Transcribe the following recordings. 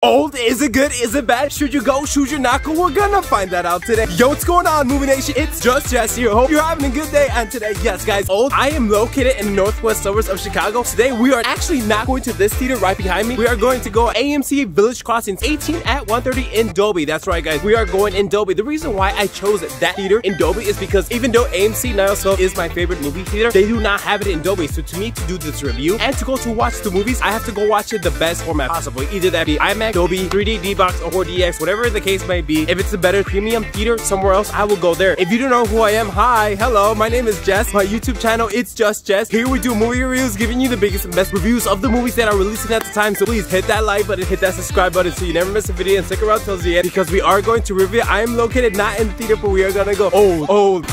Old, is it good, is it bad? Should you go, should you not go? We're gonna find that out today. Yo, what's going on, Movie Nation? It's just Jess here. Hope you're having a good day. And today, yes guys, Old, I am located in the northwest suburbs of Chicago. Today, we are actually not going to this theater right behind me. We are going to go AMC Village Crossings 18 at 1:30 in Dolby. That's right guys, we are going in Dolby. The reason why I chose that theater in Dolby is because even though AMC 912 is my favorite movie theater, they do not have it in Dolby. So to me, to do this review and to go to watch the movies, I have to go watch it the best format possible. Either that be IMAX, Dolby, 3D, D-Box, or DX, whatever the case may be. If it's a better premium theater somewhere else, I will go there. If you don't know who I am, hi, hello, my name is Jess. My YouTube channel, it's just Jess. Here we do movie reviews, giving you the biggest and best reviews of the movies that are releasing at the time. So please hit that like button, hit that subscribe button so you never miss a video, and stick around till the end because we are going to review. I am located not in the theater, but we are gonna go old.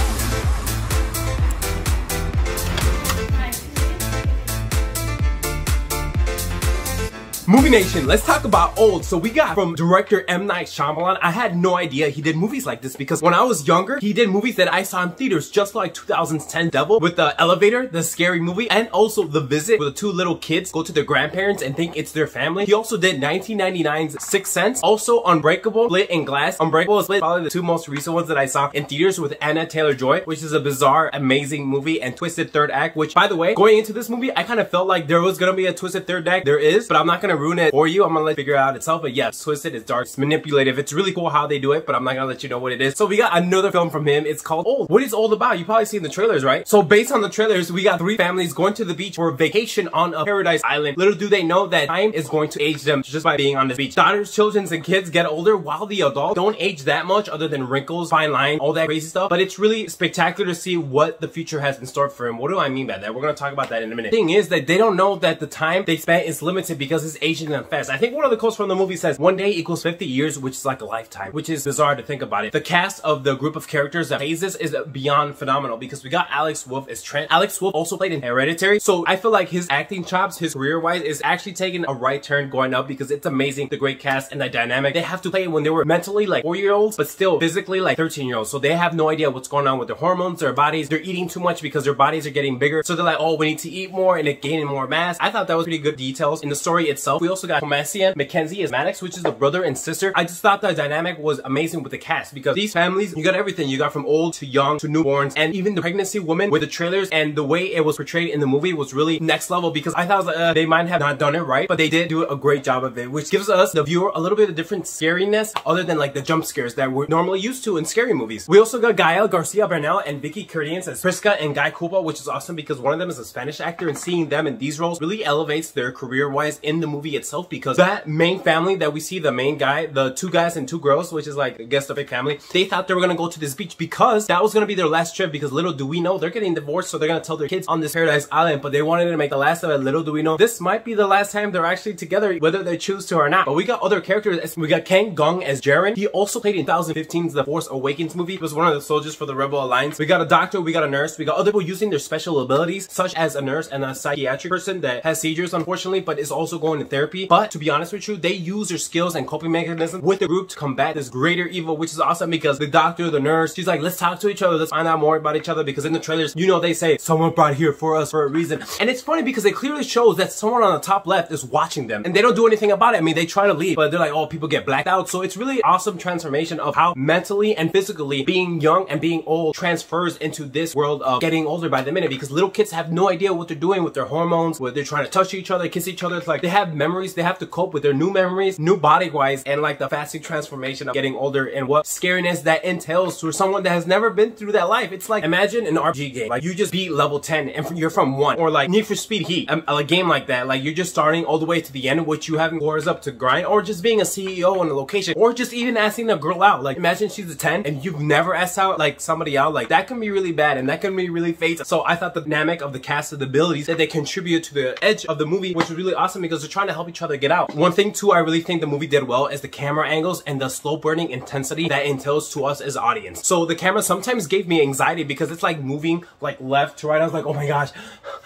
Movie Nation, let's talk about Old. So we got from director M. Night Shyamalan. I had no idea he did movies like this because when I was younger, he did movies that I saw in theaters just like 2010 Devil with the elevator, the scary movie, and also The Visit where the two little kids go to their grandparents and think it's their family. He also did 1999's Sixth Sense, also Unbreakable, Split, and Glass. Unbreakable and Split, probably the two most recent ones that I saw in theaters with Anna Taylor-Joy, which is a bizarre, amazing movie, and Twisted Third Act, which by the way, going into this movie, I kind of felt like there was gonna be a Twisted Third Act. There is, but I'm not gonna ruin it for you. I'm gonna let you figure it out itself. But yes, Twisted, it's dark, it's manipulative. It's really cool how they do it, but I'm not gonna let you know what it is. So we got another film from him. It's called Old. What is Old about? You probably seen the trailers, right? So based on the trailers, we got three families going to the beach for a vacation on a paradise island. Little do they know that time is going to age them just by being on the beach. Daughters, children, and kids get older while the adults don't age that much other than wrinkles, fine line, all that crazy stuff. But it's really spectacular to see what the future has in store for him. What do I mean by that? We're gonna talk about that in a minute. The thing is that they don't know that the time they spent is limited because it's aging them fast. I think one of the quotes from the movie says 1 day equals 50 years, which is like a lifetime, which is bizarre to think about it. The cast of the group of characters that plays this is beyond phenomenal because we got Alex Wolff as Trent. Alex Wolff also played in Hereditary, so I feel like his acting chops, his career-wise, is actually taking a right turn going up because it's amazing, the great cast and the dynamic. They have to play when they were mentally like 4-year-olds, but still physically like 13-year-olds, so they have no idea what's going on with their hormones, their bodies. They're eating too much because their bodies are getting bigger, so they're like, oh, we need to eat more, and they're gaining more mass. I thought that was pretty good details in the story itself. We also got Thomasia Mackenzie as Maddox, which is the brother and sister. I just thought the dynamic was amazing with the cast because these families, you got everything. You got from old to young to newborns, and even the pregnancy woman with the trailers and the way it was portrayed in the movie was really next level because I thought they might have not done it right, but they did do a great job of it, which gives us, the viewer, a little bit of different scariness other than like the jump scares that we're normally used to in scary movies. We also got Gael Garcia Bernal and Vicky Cardenas as Prisca and Guy Culpa, which is awesome because one of them is a Spanish actor, and seeing them in these roles really elevates their career-wise in the movie itself because that main family that we see, the main guy, the two guys and two girls, which is like, I guess, the big family, they thought they were gonna go to this beach because that was gonna be their last trip because little do we know they're getting divorced, so they're gonna tell their kids on this paradise island, but they wanted to make the last of it. Little do we know this might be the last time they're actually together, whether they choose to or not. But we got other characters. We got Ken Gong as Jaren. He also played in 2015's The Force Awakens movie. He was one of the soldiers for the Rebel Alliance. We got a doctor, we got a nurse, we got other people using their special abilities, such as a nurse and a psychiatric person that has seizures, unfortunately, but is also going to therapy. But to be honest with you, they use their skills and coping mechanisms with the group to combat this greater evil, which is awesome because the doctor, the nurse, she's like, let's talk to each other, let's find out more about each other, because in the trailers, you know, they say someone brought here for us for a reason. And it's funny because it clearly shows that someone on the top left is watching them and they don't do anything about it. I mean, they try to leave, but they're like, oh, people get blacked out. So it's really awesome transformation of how mentally and physically being young and being old transfers into this world of getting older by the minute, because little kids have no idea what they're doing with their hormones, where they're trying to touch each other, kiss each other. It's like they have memories, they have to cope with their new memories, new body wise, and like the fasting transformation of getting older and what scariness that entails for someone that has never been through that life. It's like, imagine an RPG game, like you just beat level 10 and you're from 1, or like Need for Speed Heat, a game like that, like you're just starting all the way to the end, which you haven't scores up to grind, or just being a CEO on a location, or just even asking a girl out. Like imagine she's a 10 and you've never asked out like somebody out, like that can be really bad and that can be really fatal. So I thought the dynamic of the cast, of the abilities that they contribute to the edge of the movie, which was really awesome because they're trying to help each other get out. One thing too I really think the movie did well is the camera angles and the slow burning intensity that entails to us as audience. So the camera sometimes gave me anxiety because it's like moving like left to right. I was like, oh my gosh,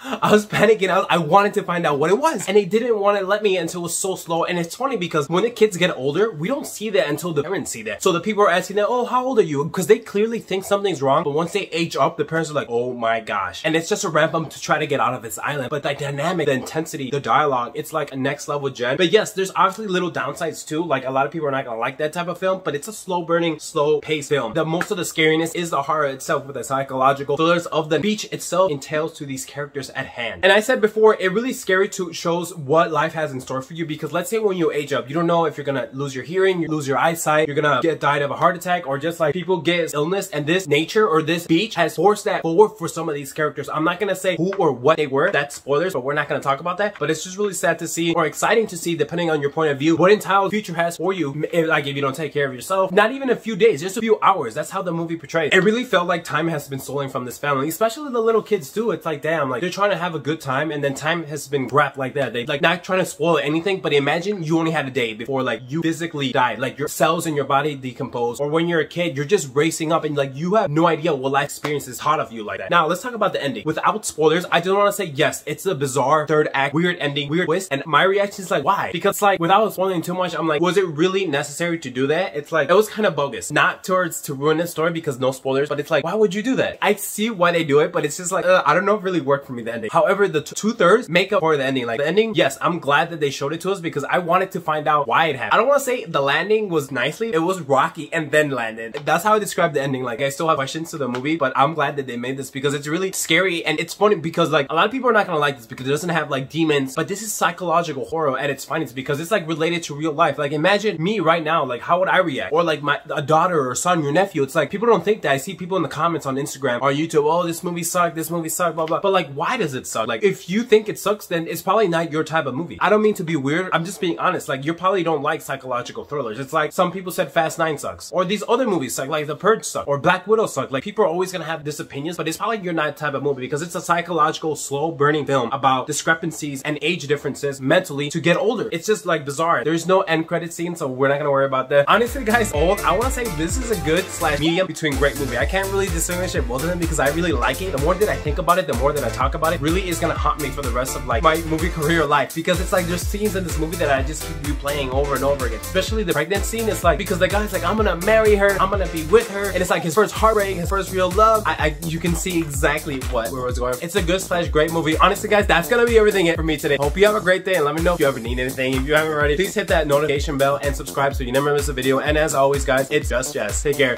I was panicking. I wanted to find out what it was, and they didn't want to let me until it was so slow. And it's funny because when the kids get older, we don't see that until the parents see that. So the people are asking them, oh, how old are you? Because they clearly think something's wrong, but once they age up, the parents are like, oh my gosh. And it's just a ramp up to try to get out of this island. But the dynamic, the intensity, the dialogue, it's like a next next level gen. But yes, there's obviously little downsides too. Like, a lot of people are not gonna like that type of film, but it's a slow burning, slow paced film. The most of the scariness is the horror itself with the psychological thrillers of the beach itself entails to these characters at hand. And I said before, it really scary to shows what life has in store for you, because let's say when you age up, you don't know if you're gonna lose your hearing, you lose your eyesight, you're gonna get died of a heart attack, or just like people get illness, and this nature or this beach has forced that forward for some of these characters. I'm not gonna say who or what they were, that's spoilers, but we're not gonna talk about that. But it's just really sad to see, or exciting to see, depending on your point of view, what entire future has for you, if you don't take care of yourself. Not even a few days, just a few hours. That's how the movie portrays. It really felt like time has been stolen from this family, especially the little kids too. It's like, damn, like they're trying to have a good time, and then time has been grabbed like that. They like not trying to spoil anything, but imagine you only had a day before like you physically died, like your cells in your body decompose. Or when you're a kid, you're just racing up and like you have no idea what life experience is hot of you like that. Now let's talk about the ending. Without spoilers, I don't want to say yes, it's a bizarre third act, weird ending, weird twist, and my reaction is like, why? Because like without spoiling too much, I'm like, was it really necessary to do that? It's like, it was kind of bogus. Not towards to ruin the story because no spoilers, but it's like, why would you do that? I see why they do it, but it's just like, I don't know if it really worked for me, the ending. However, the 2/3 make up for the ending. Like the ending, yes, I'm glad that they showed it to us because I wanted to find out why it happened. I don't want to say the landing was nicely, it was rocky and then landed. That's how I describe the ending. Like I still have questions to the movie, but I'm glad that they made this because it's really scary, and it's funny because like a lot of people are not gonna like this because it doesn't have like demons, but this is psychological horror at its finest because it's like related to real life. Like imagine me right now, like how would I react? Or like a daughter or son, your nephew. It's like people don't think that. I see people in the comments on Instagram or YouTube, oh, this movie sucked, blah blah. But like, why does it suck? Like if you think it sucks, then it's probably not your type of movie. I don't mean to be weird, I'm just being honest. Like you probably don't like psychological thrillers. It's like some people said Fast 9 sucks, or these other movies suck, like The Purge suck, or Black Widow suck. Like people are always gonna have this opinions, but it's probably your not type of movie because it's a psychological, slow burning film about discrepancies and age differences mentally to get older. It's just like bizarre. There's no end credit scene, so we're not gonna worry about that. Honestly guys, Old, I wanna say this is a good / medium between great movie. I can't really distinguish it both of them because I really like it. The more that I think about it, the more that I talk about it, really is gonna haunt me for the rest of like my movie career life, because it's like there's scenes in this movie that I just keep replaying over and over again. Especially the pregnant scene. It's like because the guy's like, I'm gonna marry her, I'm gonna be with her, and it's like his first heartbreak, his first real love. You can see exactly where it was going. It's a good / great movie. Honestly guys, that's gonna be everything for me today. Hope you have a great day, and let me know if you ever need anything. If you haven't already, please hit that notification bell and subscribe so you never miss a video. And as always guys, it's just Jess. Take care.